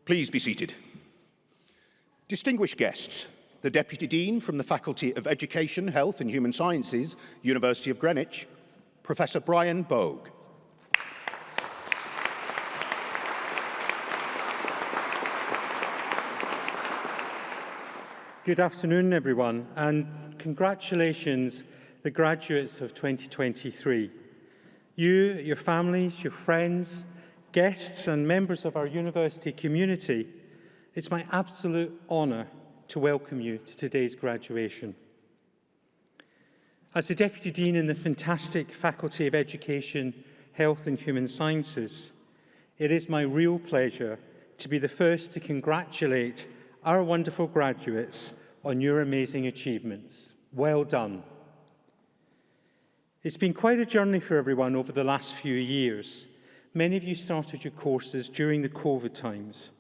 Please be seated. Distinguished guests, the Deputy Dean from the Faculty of Education, Health and Human Sciences, University of Greenwich, Professor Brian Bogue. Good afternoon, everyone, and congratulations, the graduates of 2023. You, your families, your friends, guests and members of our university community, it's my absolute honour to welcome you to today's graduation. As the Deputy Dean in the fantastic Faculty of Education, Health and Human Sciences, it is my real pleasure to be the first to congratulate our wonderful graduates on your amazing achievements. Well done. It's been quite a journey for everyone over the last few years. Many of you started your courses during the COVID times,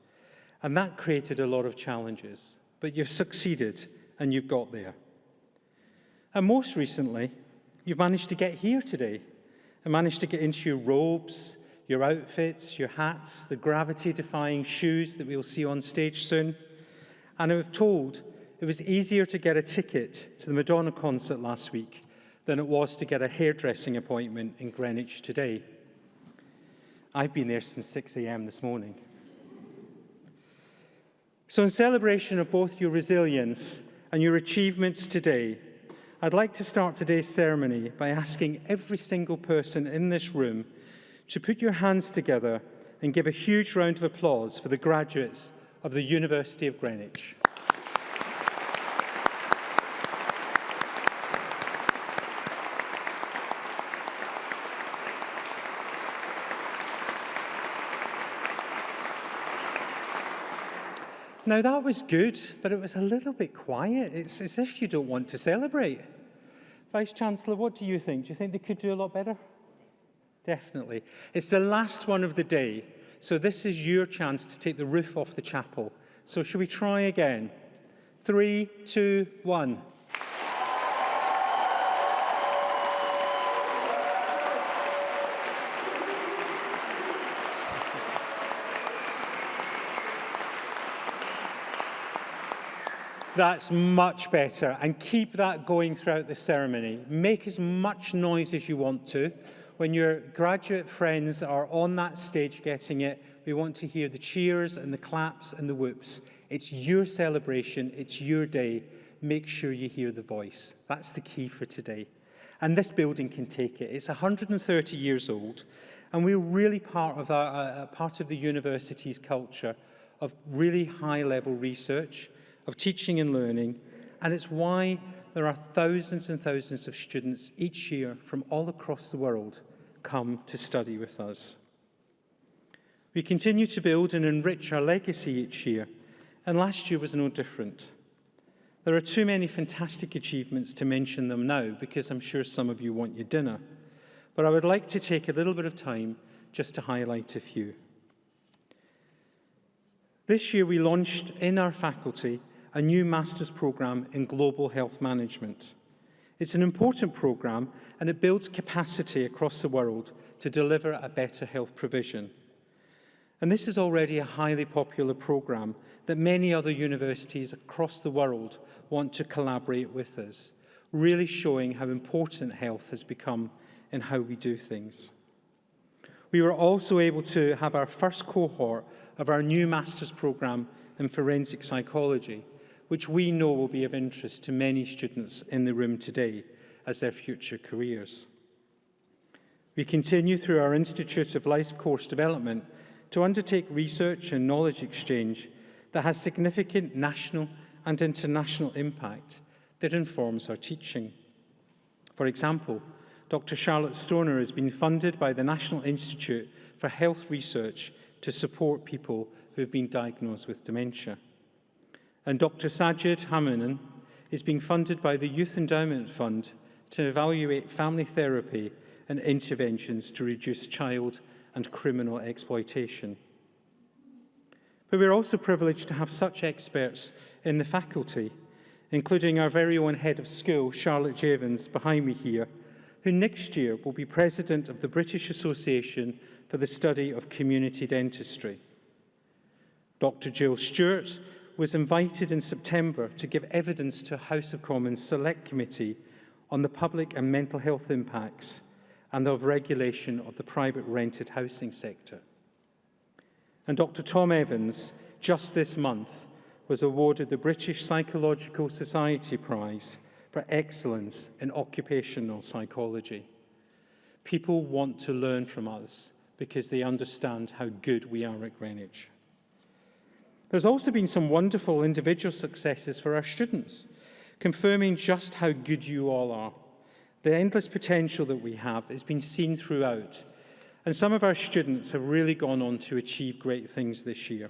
and that created a lot of challenges, but you've succeeded and you've got there. And most recently, you've managed to get here today and managed to get into your robes, your outfits, your hats, the gravity-defying shoes that we'll see on stage soon. And I'm told it was easier to get a ticket to the Madonna concert last week than it was to get a hairdressing appointment in Greenwich today. I've been there since 6 a.m. this morning. So in celebration of both your resilience and your achievements today, I'd like to start today's ceremony by asking every single person in this room to put your hands together and give a huge round of applause for the graduates of the University of Greenwich. Now that was good, but it was a little bit quiet. It's as if you don't want to celebrate. Vice-Chancellor, what do you think? Do you think they could do a lot better? Definitely. It's the last one of the day, so this is your chance to take the roof off the chapel. So shall we try again? 3, 2, 1. That's much better, and keep that going throughout the ceremony. Make as much noise as you want to. When your graduate friends are on that stage getting it, we want to hear the cheers and the claps and the whoops. It's your celebration, it's your day. Make sure you hear the voice. That's the key for today. And this building can take it. It's 130 years old, and we're really part of the university's culture of really high-level research, of teaching and learning, and it's why there are thousands and thousands of students each year from all across the world come to study with us. We continue to build and enrich our legacy each year, and last year was no different. There are too many fantastic achievements to mention them now, because I'm sure some of you want your dinner, but I would like to take a little bit of time just to highlight a few. This year we launched in our faculty a new master's programme in global health management. It's an important programme, and it builds capacity across the world to deliver a better health provision. And this is already a highly popular programme that many other universities across the world want to collaborate with us, really showing how important health has become in how we do things. We were also able to have our first cohort of our new master's programme in forensic psychology, which we know will be of interest to many students in the room today as their future careers. We continue through our Institute of Life Course Development to undertake research and knowledge exchange that has significant national and international impact that informs our teaching. For example, Dr. Charlotte Stoner has been funded by the National Institute for Health Research to support people who have been diagnosed with dementia. And Dr. Sajid Hamanan is being funded by the Youth Endowment Fund to evaluate family therapy and interventions to reduce child and criminal exploitation. But we're also privileged to have such experts in the faculty, including our very own head of school, Charlotte Javins, behind me here, who next year will be president of the British Association for the Study of Community Dentistry. Dr. Jill Stewart was invited in September to give evidence to a House of Commons Select Committee on the public and mental health impacts and of regulation of the private rented housing sector. And Dr. Tom Evans, just this month, was awarded the British Psychological Society Prize for excellence in occupational psychology. People want to learn from us because they understand how good we are at Greenwich. There's also been some wonderful individual successes for our students, confirming just how good you all are. The endless potential that we have has been seen throughout, and some of our students have really gone on to achieve great things this year.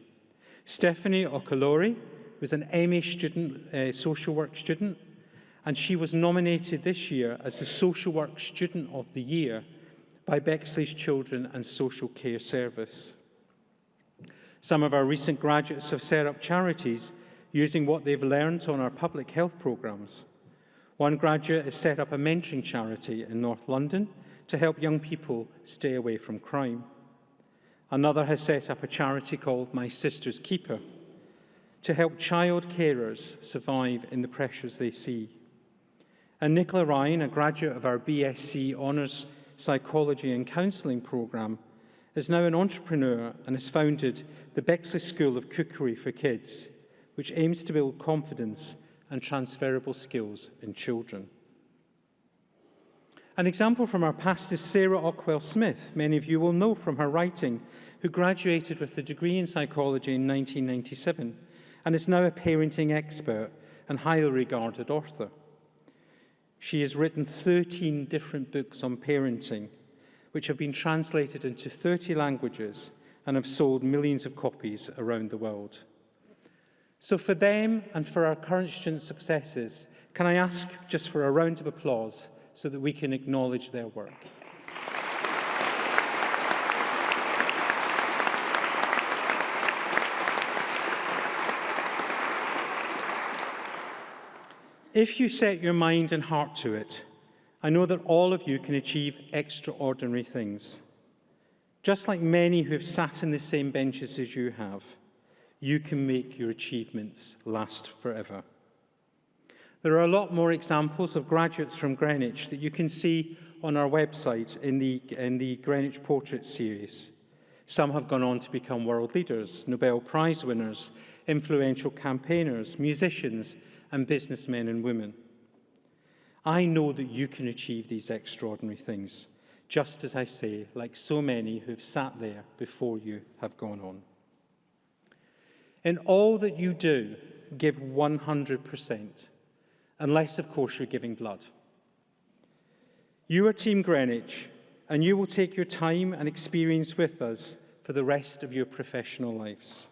Stephanie Okolori was an MA student, social work student, and she was nominated this year as the Social Work Student of the Year by Bexley's Children and Social Care Service. Some of our recent graduates have set up charities using what they've learned on our public health programmes. One graduate has set up a mentoring charity in North London to help young people stay away from crime. Another has set up a charity called My Sister's Keeper to help child carers survive in the pressures they see. And Nicola Ryan, a graduate of our BSc Honours Psychology and Counselling programme, is now an entrepreneur and has founded the Bexley School of Cookery for Kids, which aims to build confidence and transferable skills in children. An example from our past is Sarah Ockwell-Smith, many of you will know from her writing, who graduated with a degree in psychology in 1997 and is now a parenting expert and highly regarded author. She has written 13 different books on parenting, which have been translated into 30 languages and have sold millions of copies around the world. So for them and for our current student successes, can I ask just for a round of applause so that we can acknowledge their work? If you set your mind and heart to it, I know that all of you can achieve extraordinary things. Just like many who have sat in the same benches as you have, you can make your achievements last forever. There are a lot more examples of graduates from Greenwich that you can see on our website in the Greenwich Portrait series. Some have gone on to become world leaders, Nobel Prize winners, influential campaigners, musicians, and businessmen and women. I know that you can achieve these extraordinary things, just as I say, like so many who've sat there before you have gone on. In all that you do, give 100%, unless, of course, you're giving blood. You are Team Greenwich, and you will take your time and experience with us for the rest of your professional lives.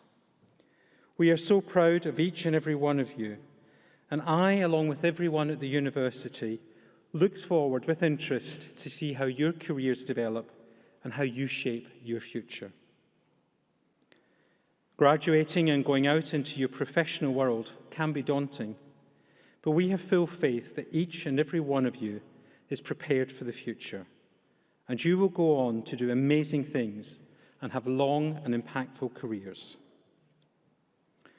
We are so proud of each and every one of you, and I, along with everyone at the university, looks forward with interest to see how your careers develop and how you shape your future. Graduating and going out into your professional world can be daunting, but we have full faith that each and every one of you is prepared for the future, and you will go on to do amazing things and have long and impactful careers.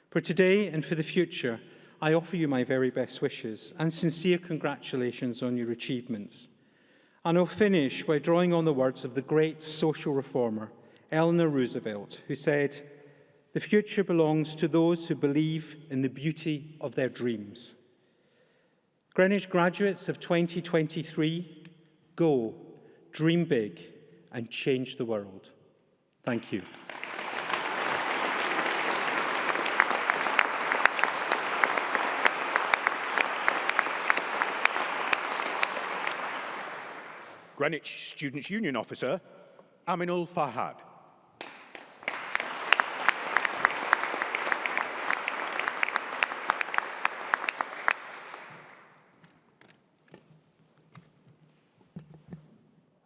For today and for the future, I offer you my very best wishes and sincere congratulations on your achievements. And I'll finish by drawing on the words of the great social reformer, Eleanor Roosevelt, who said, "The future belongs to those who believe in the beauty of their dreams." Greenwich graduates of 2023, go, dream big, and change the world. Thank you. Greenwich Students' Union Officer, Aminul Fahad.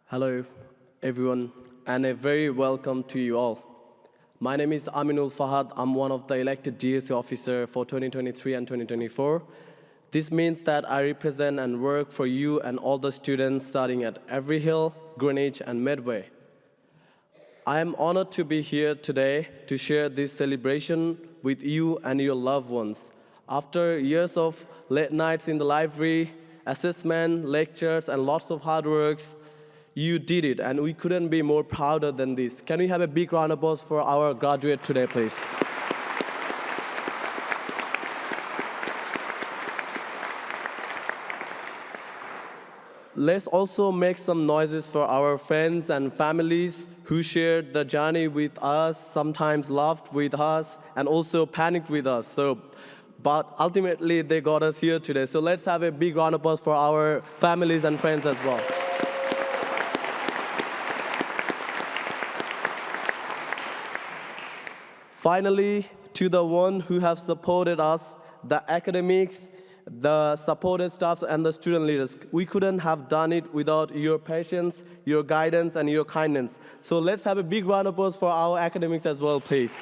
Hello, everyone, and a very welcome to you all. My name is Aminul Fahad. I'm one of the elected DSC officer for 2023 and 2024. This means that I represent and work for you and all the students studying at Every Hill, Greenwich, and Medway. I am honored to be here today to share this celebration with you and your loved ones. After years of late nights in the library, assessment, lectures, and lots of hard works, you did it, and we couldn't be more prouder than this. Can we have a big round of applause for our graduate today, please? Let's also make some noises for our friends and families who shared the journey with us, sometimes laughed with us, and also panicked with us. But ultimately, they got us here today. So let's have a big round of applause for our families and friends as well. Finally, to the one who have supported us, the academics, the supported staffs, and the student leaders. We couldn't have done it without your patience, your guidance, and your kindness. So let's have a big round of applause for our academics as well, please.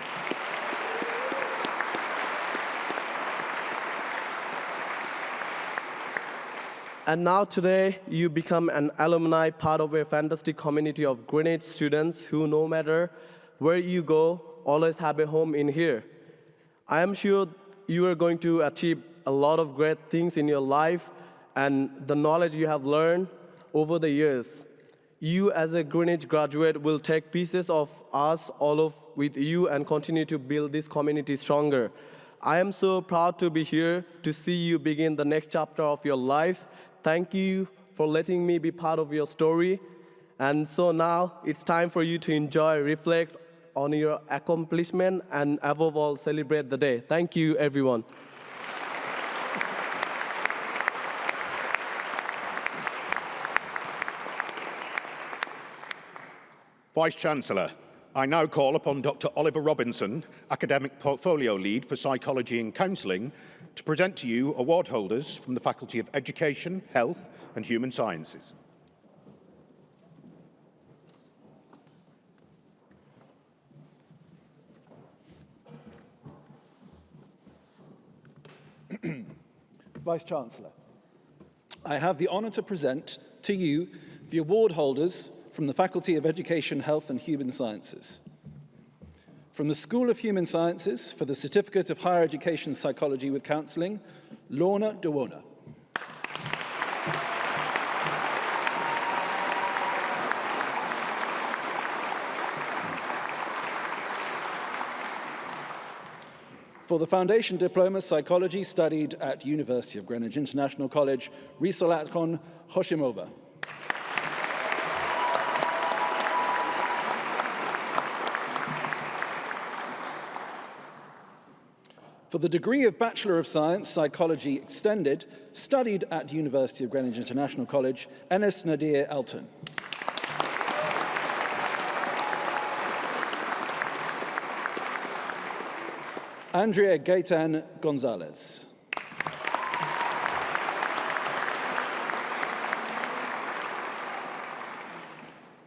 And now today, you become an alumni, part of a fantastic community of Greenwich students who, no matter where you go, always have a home in here. I am sure you are going to achieve a lot of great things in your life and the knowledge you have learned over the years. You as a Greenwich graduate will take pieces of us all of with you and continue to build this community stronger. I am so proud to be here to see you begin the next chapter of your life. Thank you for letting me be part of your story. And so now it's time for you to enjoy, reflect on your accomplishment, and above all, celebrate the day. Thank you, everyone. Vice-Chancellor, I now call upon Dr. Oliver Robinson, Academic Portfolio Lead for Psychology and Counselling, to present to you award holders from the Faculty of Education, Health and Human Sciences. Vice-Chancellor, I have the honour to present to you the award holders from the Faculty of Education, Health and Human Sciences. From the School of Human Sciences for the Certificate of Higher Education Psychology with Counselling, Lorna Dewona. For the Foundation Diploma Psychology studied at University of Greenwich International College, Risolatkon Hoshimova. For the degree of Bachelor of Science, Psychology Extended, studied at University of Greenwich International College, Enes Nadir Elton. Andrea Gaitan Gonzalez.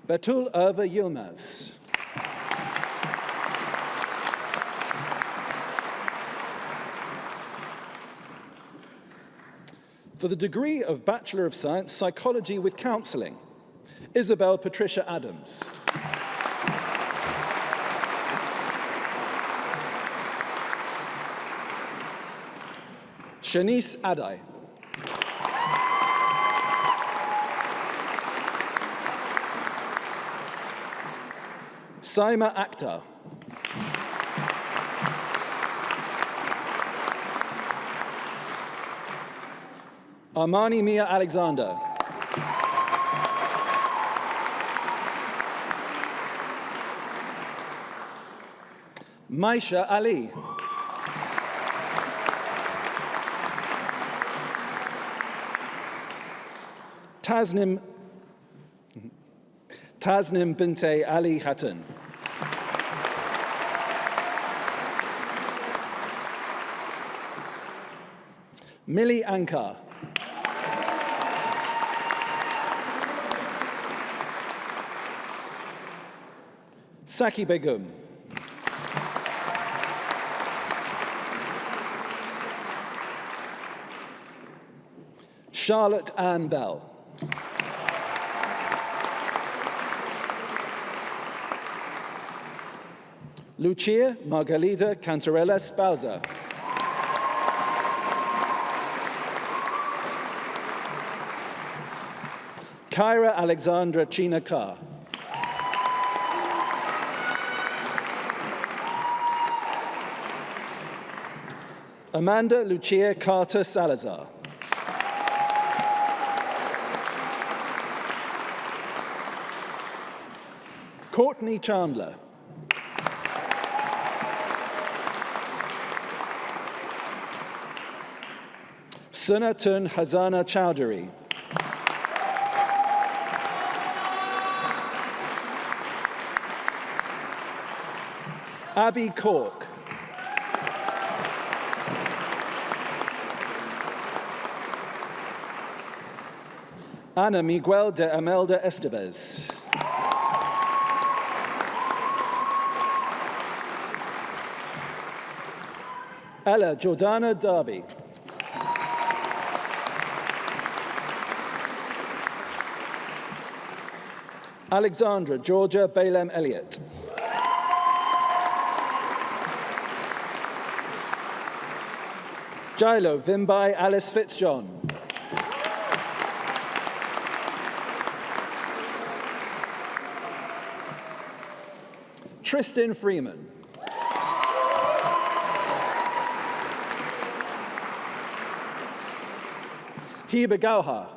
Betul Erva Yilmaz. For the degree of Bachelor of Science, Psychology with Counselling, Isabel Patricia Adams. Shanice Adai. Saima Akhtar. Armani Mia Alexander. Maisha Ali. Tasnim Binte Ali Hatun. Millie Ankar. Saki Begum. Charlotte Ann Bell. Lucia Margalida Cantarella Spausa. Kyra Alexandra China Carr. Amanda Lucia Carter Salazar. Courtney Chandler. Sunatun Hazana Chowdhury. Abby Cork. Ana Miguel de Amelda Estevez. Ella Jordana Darby. Alexandra Georgia Balaam Elliott. Gilo Vimbai Alice Fitzjohn. Tristan Freeman. Heba Gauha.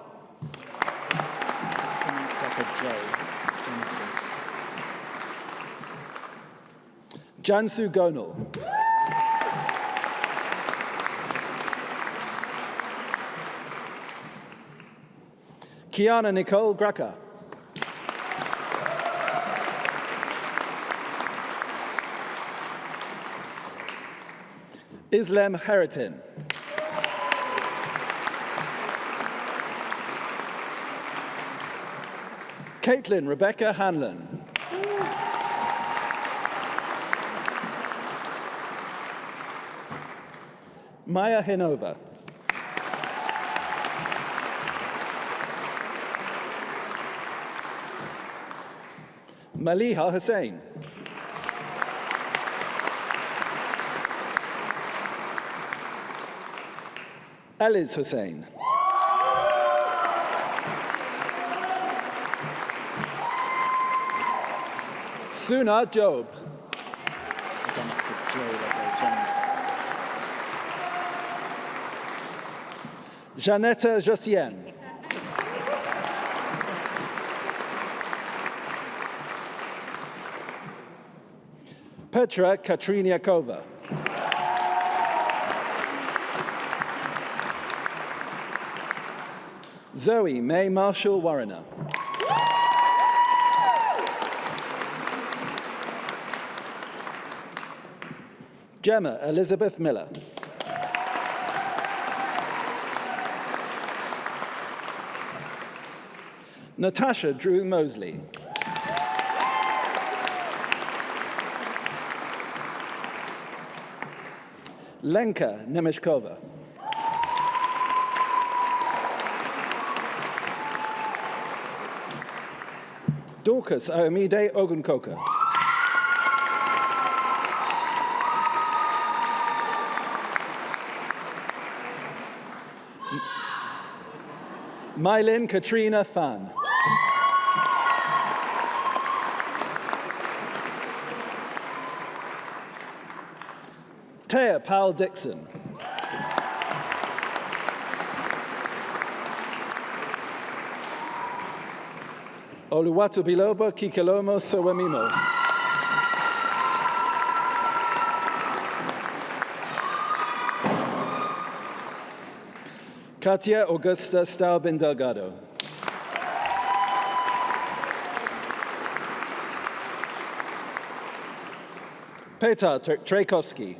Jansu Gonal. Kiana Nicole Graca. Islam Heritin. Caitlin Rebecca Hanlon. Maya Hinova. Maliha Hussain. Aliz Hussain. Suna Job. Janetta Josiane. Petra Katriniakova. Zoe May Marshall Warrener. Gemma Elizabeth Miller. Natasha Drew Mosley. Lenka Nemeshkova. Dorcas Aomide Ogunkoka. Mylin Katrina Than. Taya Powell Dixon. Oluwatu Biloba Kikelomo Sowemimo. Katia Augusta Staubin Delgado. Petar Trakowski.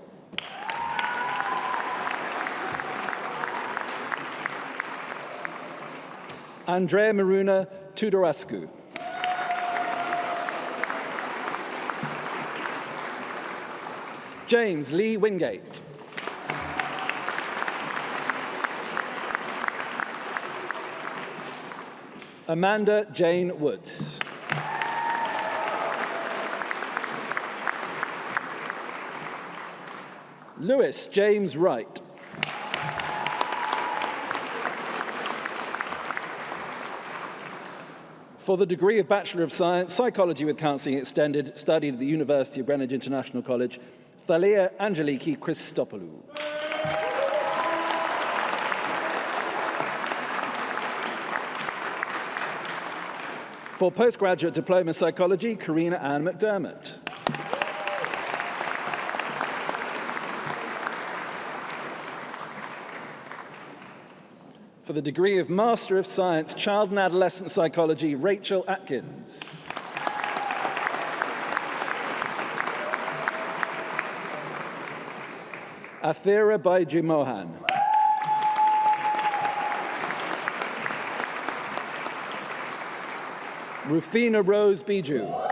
Andrea Maruna Tudorascu. James Lee Wingate. Amanda Jane Woods. Lewis James Wright. For the degree of Bachelor of Science, Psychology with Counselling Extended, studied at the University of Greenwich International College, Thalia Angeliki Christopoulou. For postgraduate diploma psychology, Karina Ann McDermott. For the degree of Master of Science, Child and Adolescent Psychology, Rachel Atkins. Athira Baiju Mohan. Rufina Rose Biju.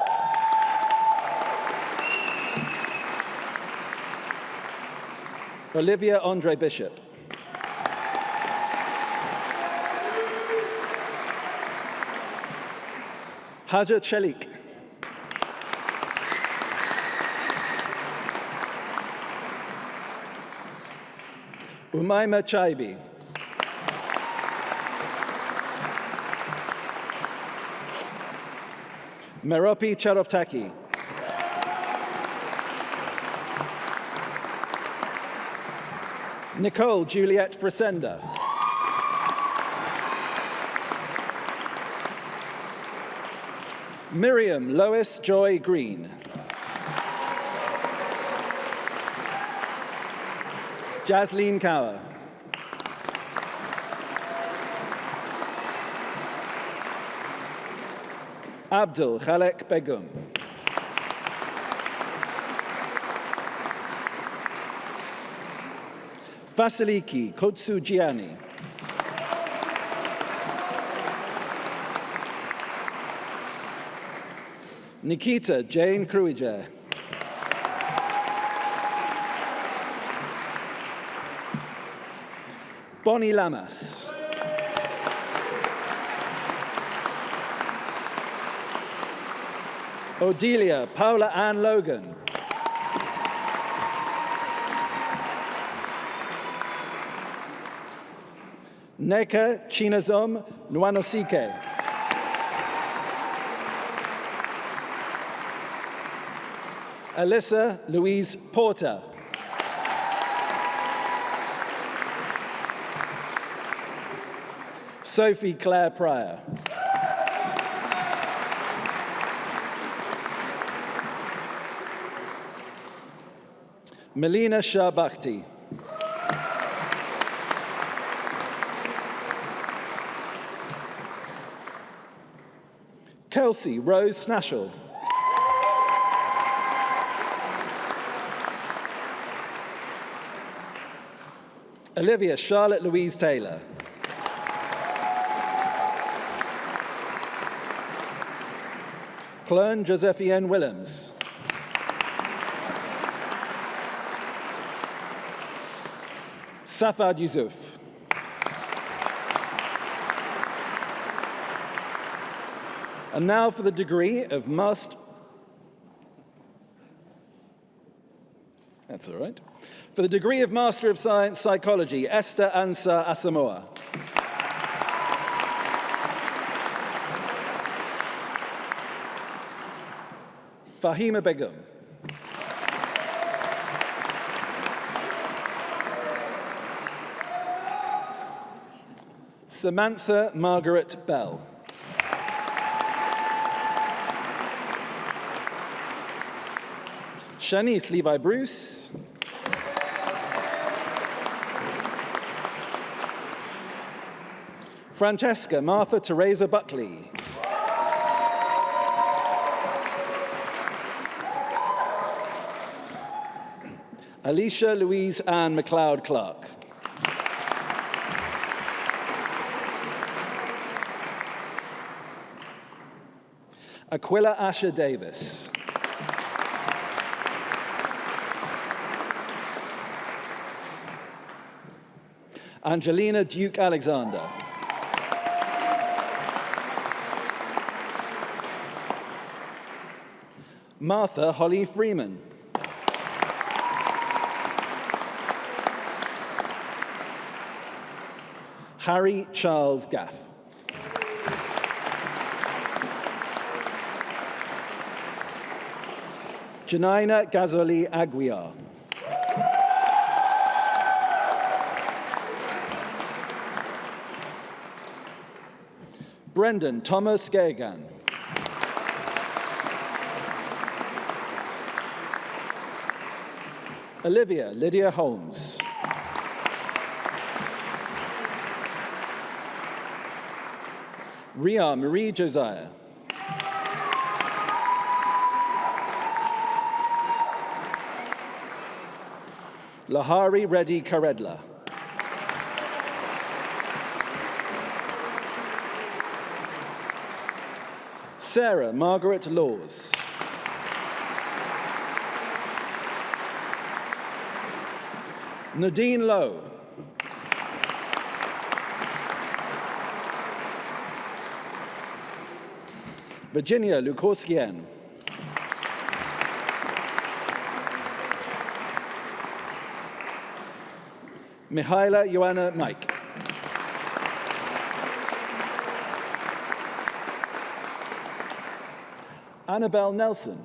Olivia Andre Bishop. Haja Chelik. Umaima Chaibi. Meropi Charoftaki. Nicole Juliet Frisenda. Miriam Lois Joy Green. Jasleen Cower. Abdul Khalek Begum. Vasiliki Kotsu Gianni. Nikita Jane Kruijer. Bonnie Lamas. Odelia Paula Ann Logan. Neka Chinazom Nwanosike. Alyssa Louise Porter. Sophie Claire Pryor. Melina Shah Bhakti. Kelsey Rose Snashall. Olivia Charlotte Louise Taylor. Clone Josephine Willems. Safad Yusuf. And now for the degree of Master... That's all right. For the degree of Master of Science Psychology, Esther Ansa Asamoah. Fahima Begum. Samantha Margaret Bell. Shanice Levi Bruce. Francesca Martha Teresa Buckley. Alicia Louise Ann McLeod Clark. Aquila Asher Davis. Angelina Duke Alexander. Martha Holly Freeman. Harry Charles Gaff. Janina Gazoli Aguiar. Brendan Thomas Gagan. Olivia Lydia Holmes. Ria Marie Josiah. Lahari Reddy Karedla. Sarah Margaret Laws. Nadine Lowe. Virginia Lukowskian. Mihaila Joanna Mike. Annabelle Nelson.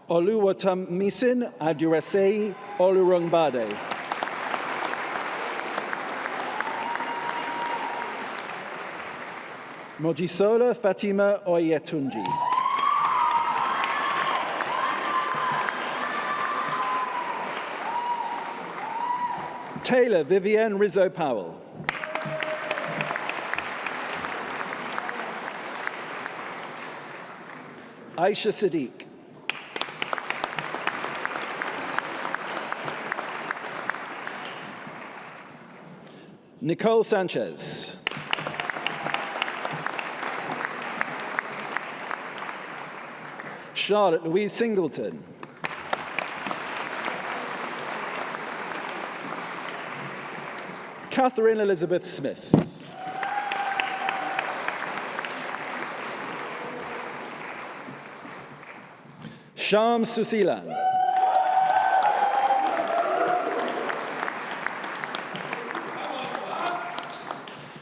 Oluwatamisin Adurasei Olurungbade. Mojisola Fatima Oyetunji. Taylor Vivienne Rizzo Powell. Aisha Sadiq. Nicole Sanchez. Charlotte Louise Singleton. Catherine Elizabeth Smith. Sham Susilan.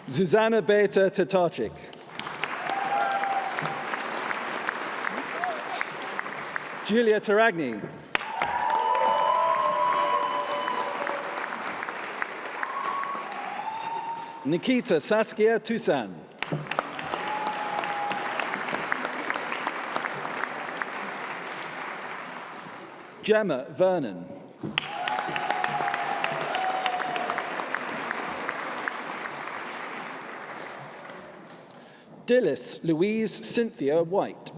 Zuzana Beta Tatarchik. Julia Taragni. Nikita Saskia Toussaint. Gemma Vernon. Dilys Louise Cynthia White.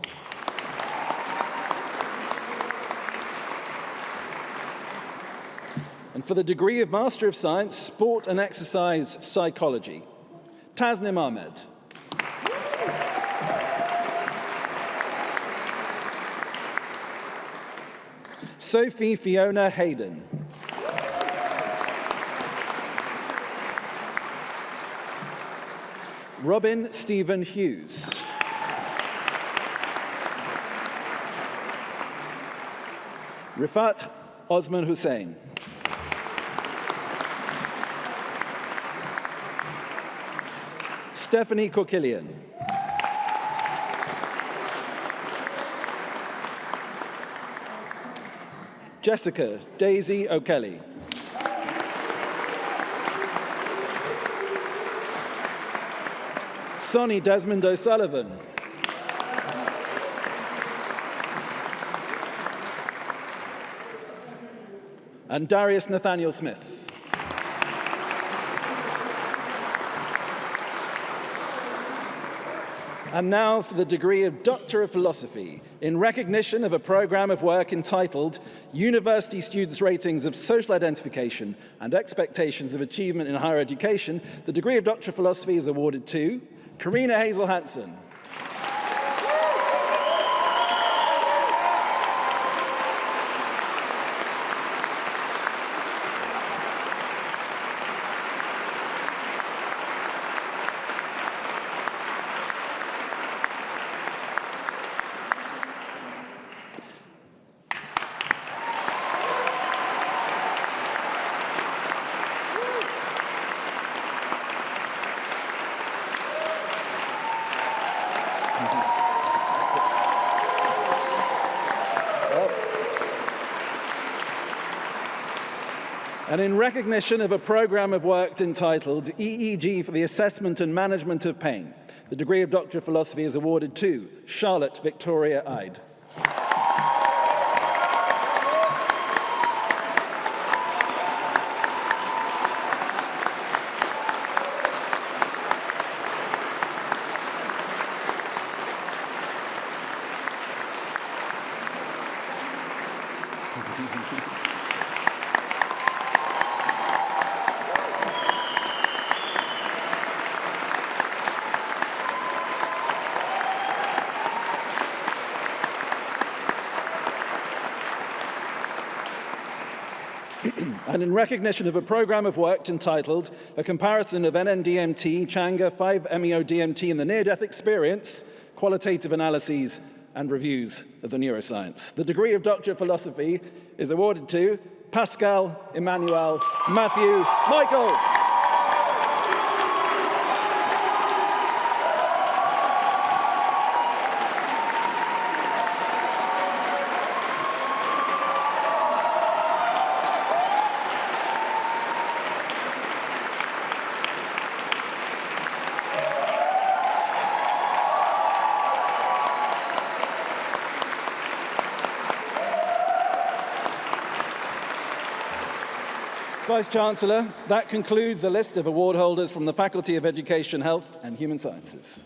And for the degree of Master of Science, Sport and Exercise Psychology, Tasnim Ahmed. Sophie Fiona Hayden. Robin Stephen Hughes. Rifat Osman Hussain. Stephanie Kokilian. Jessica Daisy O'Kelly. Sonny Desmond O'Sullivan. And Darius Nathaniel Smith. And now for the degree of Doctor of Philosophy, in recognition of a program of work entitled University Students' Ratings of Social Identification and Expectations of Achievement in Higher Education, the degree of Doctor of Philosophy is awarded to Karina Hazel Hansen. And in recognition of a programme of work entitled EEG for the Assessment and Management of Pain, the degree of Doctor of Philosophy is awarded to Charlotte Victoria Ide. And in recognition of a programme of work entitled A Comparison of NN-DMT, Changa, 5-MeO-DMT and the Near-Death Experience, Qualitative Analyses and Reviews of the Neuroscience, the degree of Doctor of Philosophy is awarded to Pascal, Emmanuel, Matthew, Michael. Vice-Chancellor, that concludes the list of award holders from the Faculty of Education, Health and Human Sciences.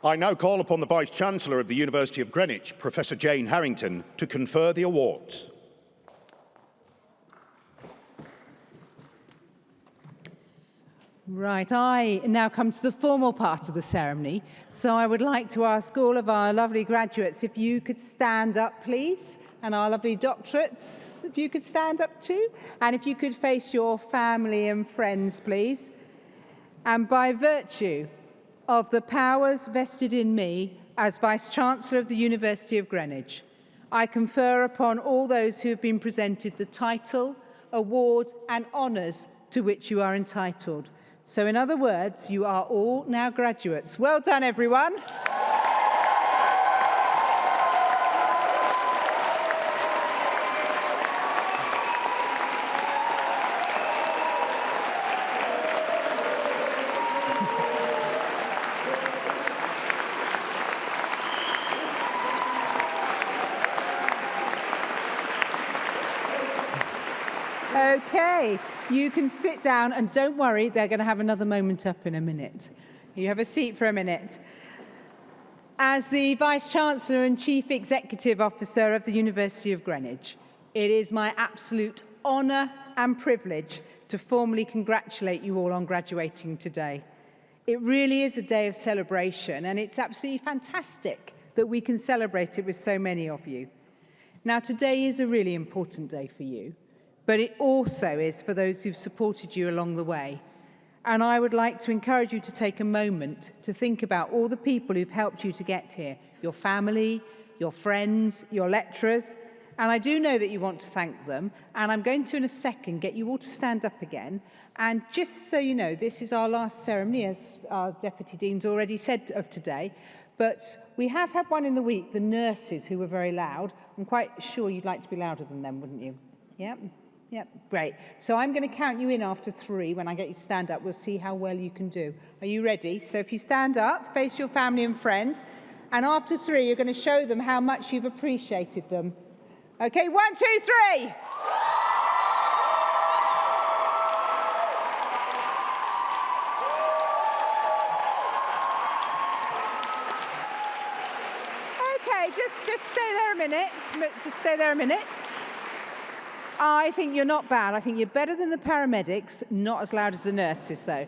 I now call upon the Vice-Chancellor of the University of Greenwich, Professor Jane Harrington, to confer the awards. Right, I now come to the formal part of the ceremony. So I would like to ask all of our lovely graduates if you could stand up, please. And our lovely doctorates, if you could stand up too. And if you could face your family and friends, please. And by virtue of the powers vested in me as Vice-Chancellor of the University of Greenwich, I confer upon all those who have been presented the title, award and honours to which you are entitled. So in other words, you are all now graduates. Well done, everyone. Okay, you can sit down and don't worry, they're going to have another moment up in a minute. You have a seat for a minute. As the Vice-Chancellor and Chief Executive Officer of the University of Greenwich, it is my absolute honour and privilege to formally congratulate you all on graduating today. It really is a day of celebration, and it's absolutely fantastic that we can celebrate it with so many of you. Now, today is a really important day for you, but it also is for those who've supported you along the way. And I would like to encourage you to take a moment to think about all the people who've helped you to get here, your family, your friends, your lecturers. And I do know that you want to thank them. And I'm going to, in a second, get you all to stand up again. And just so you know, this is our last ceremony, as our Deputy Dean's already said of today. But we have had one in the week, the nurses, who were very loud. I'm quite sure you'd like to be louder than them, wouldn't you? Yep. Yep, great. So I'm going to count you in after 3 when I get you to stand up. We'll see how well you can do. Are you ready? So if you stand up, face your family and friends, and after 3, you're going to show them how much you've appreciated them. Okay, 1, 2, 3. Okay, just stay there a minute. Just stay there a minute. I think you're not bad. I think you're better than the paramedics, not as loud as the nurses, though.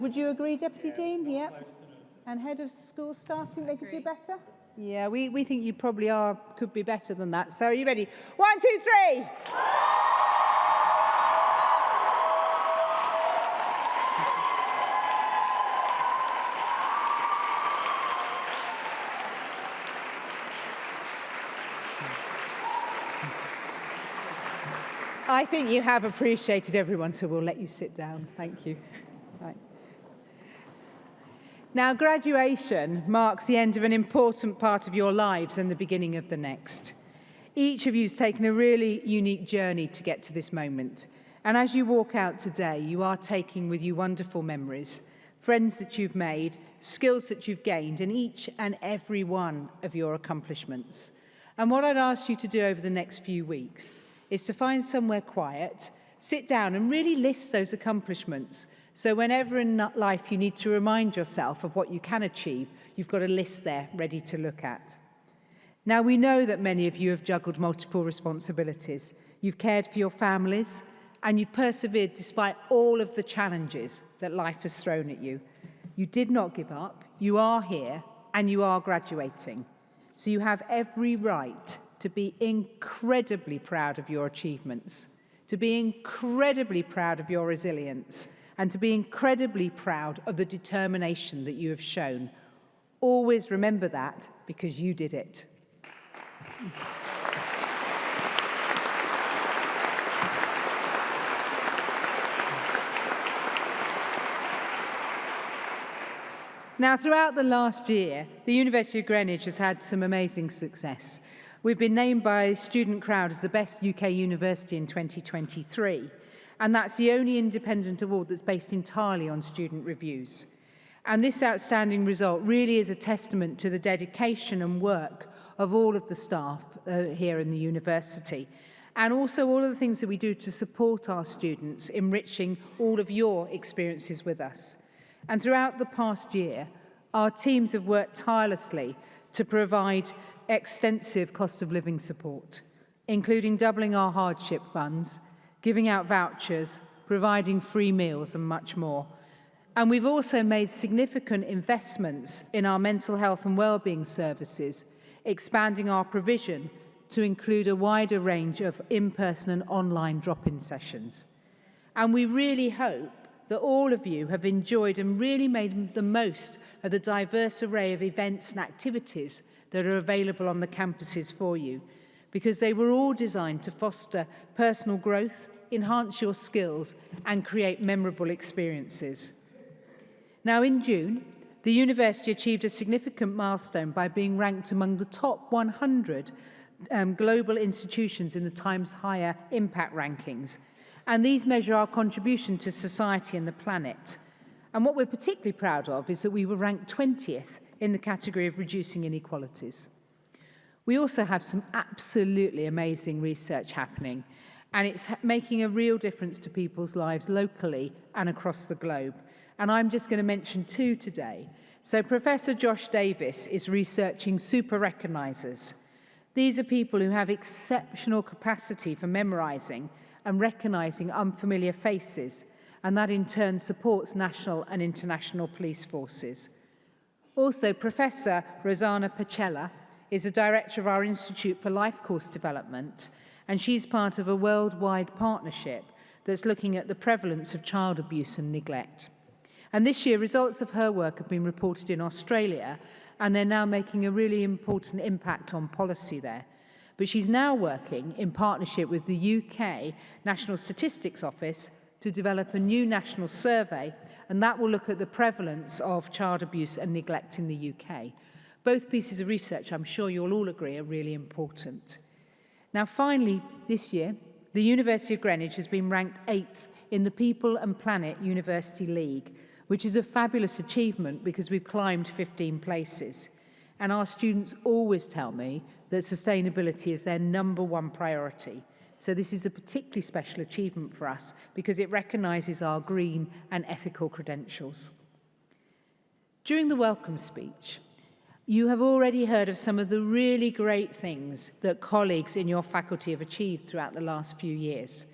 Would you agree, Deputy Dean? Yeah. And head of school staff, think they could do better? Yeah, we think you probably could be better than that. So are you ready? 1, 2, 3. I think you have appreciated everyone, so we'll let you sit down. Thank you. Right. Now, graduation marks the end of an important part of your lives and the beginning of the next. Each of you has taken a really unique journey to get to this moment. And as you walk out today, you are taking with you wonderful memories, friends that you've made, skills that you've gained, and each and every one of your accomplishments. And what I'd ask you to do over the next few weeks is to find somewhere quiet, sit down and really list those accomplishments. So whenever in life you need to remind yourself of what you can achieve, you've got a list there ready to look at. Now, we know that many of you have juggled multiple responsibilities. You've cared for your families, and you've persevered despite all of the challenges that life has thrown at you. You did not give up, you are here, and you are graduating. So you have every right to be incredibly proud of your achievements, to be incredibly proud of your resilience, and to be incredibly proud of the determination that you have shown. Always remember that, because you did it. Now, throughout the last year, the University of Greenwich has had some amazing success. We've been named by Student Crowd as the best UK university in 2023, and that's the only independent award that's based entirely on student reviews. And this outstanding result really is a testament to the dedication and work of all of the staff here in the university, and also all of the things that we do to support our students, enriching all of your experiences with us. And throughout the past year, our teams have worked tirelessly to provide extensive cost of living support, including doubling our hardship funds, giving out vouchers, providing free meals and much more. And we've also made significant investments in our mental health and wellbeing services, expanding our provision to include a wider range of in-person and online drop-in sessions. And we really hope that all of you have enjoyed and really made the most of the diverse array of events and activities that are available on the campuses for you, because they were all designed to foster personal growth, enhance your skills, and create memorable experiences. Now, in June, the university achieved a significant milestone by being ranked among the top 100 global institutions in the Times Higher Impact Rankings. And these measure our contribution to society and the planet. And what we're particularly proud of is that we were ranked 20th in the category of reducing inequalities. We also have some absolutely amazing research happening, and it's making a real difference to people's lives locally and across the globe. And I'm just going to mention two today. So Professor Josh Davis is researching super recognizers. These are people who have exceptional capacity for memorizing and recognizing unfamiliar faces, and that in turn supports national and international police forces. Also, Professor Rosanna Pacella is the director of our Institute for Life Course Development, and she's part of a worldwide partnership that's looking at the prevalence of child abuse and neglect. And this year, results of her work have been reported in Australia, and they're now making a really important impact on policy there. But she's now working in partnership with the UK National Statistics Office to develop a new national survey, and that will look at the prevalence of child abuse and neglect in the UK. Both pieces of research, I'm sure you'll all agree, are really important. Now, finally, this year, the University of Greenwich has been ranked 8th in the People and Planet University League, which is a fabulous achievement because we've climbed 15 places. And our students always tell me that sustainability is their #1 priority. So this is a particularly special achievement for us because it recognises our green and ethical credentials. During the welcome speech, you have already heard of some of the really great things that colleagues in your faculty have achieved throughout the last few years.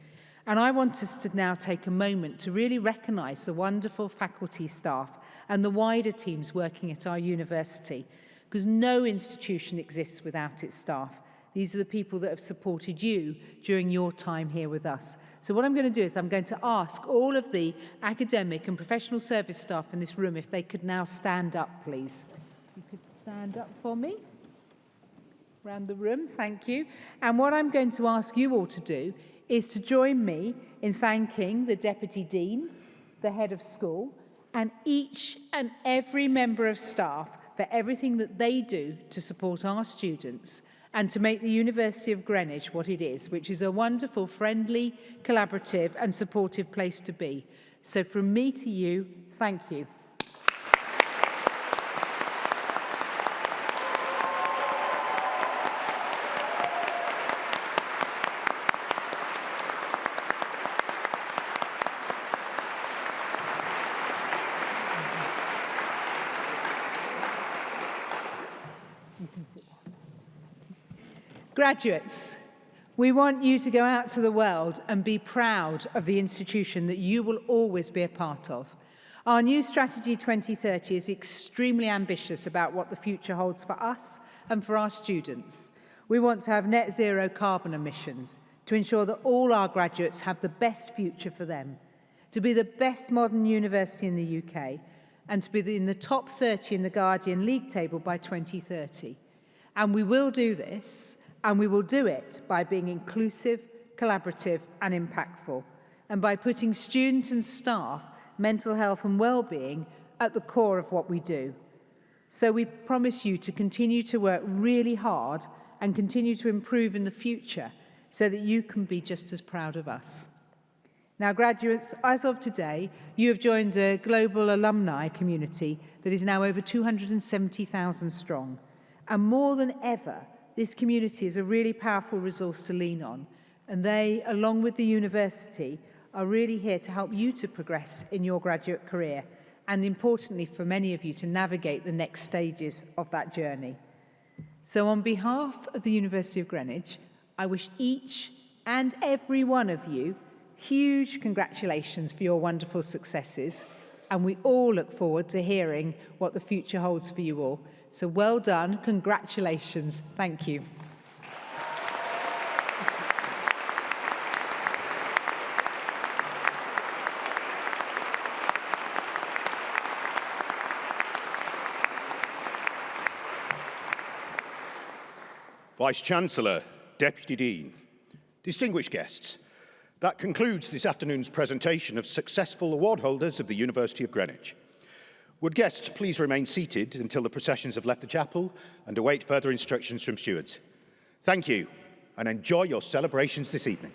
And I want us to now take a moment to really recognise the wonderful faculty staff and the wider teams working at our university, because no institution exists without its staff. These are the people that have supported you during your time here with us. So what I'm going to do is I'm going to ask all of the academic and professional service staff in this room if they could now stand up, please. You could stand up for me. Around the room, thank you. And what I'm going to ask you all to do is to join me in thanking the Deputy Dean, the Head of School, and each and every member of staff for everything that they do to support our students and to make the University of Greenwich what it is, which is a wonderful, friendly, collaborative and supportive place to be. So from me to you, thank you. Graduates, we want you to go out to the world and be proud of the institution that you will always be a part of. Our new Strategy 2030 is extremely ambitious about what the future holds for us and for our students. We want to have net zero carbon emissions to ensure that all our graduates have the best future for them, to be the best modern university in the UK, and to be in the top 30 in the Guardian League table by 2030. And we will do this. And we will do it by being inclusive, collaborative and impactful, and by putting students and staff, mental health and well-being at the core of what we do. So we promise you to continue to work really hard and continue to improve in the future so that you can be just as proud of us. Now, graduates, as of today, you have joined a global alumni community that is now over 270,000 strong. And more than ever, this community is a really powerful resource to lean on, and they, along with the university, are really here to help you to progress in your graduate career, and importantly for many of you to navigate the next stages of that journey. So on behalf of the University of Greenwich, I wish each and every one of you huge congratulations for your wonderful successes, and we all look forward to hearing what the future holds for you all. So well done, congratulations, thank you. Vice-Chancellor, Deputy Dean, distinguished guests, that concludes this afternoon's presentation of successful award holders of the University of Greenwich. Would guests please remain seated until the processions have left the chapel and await further instructions from stewards. Thank you, and enjoy your celebrations this evening.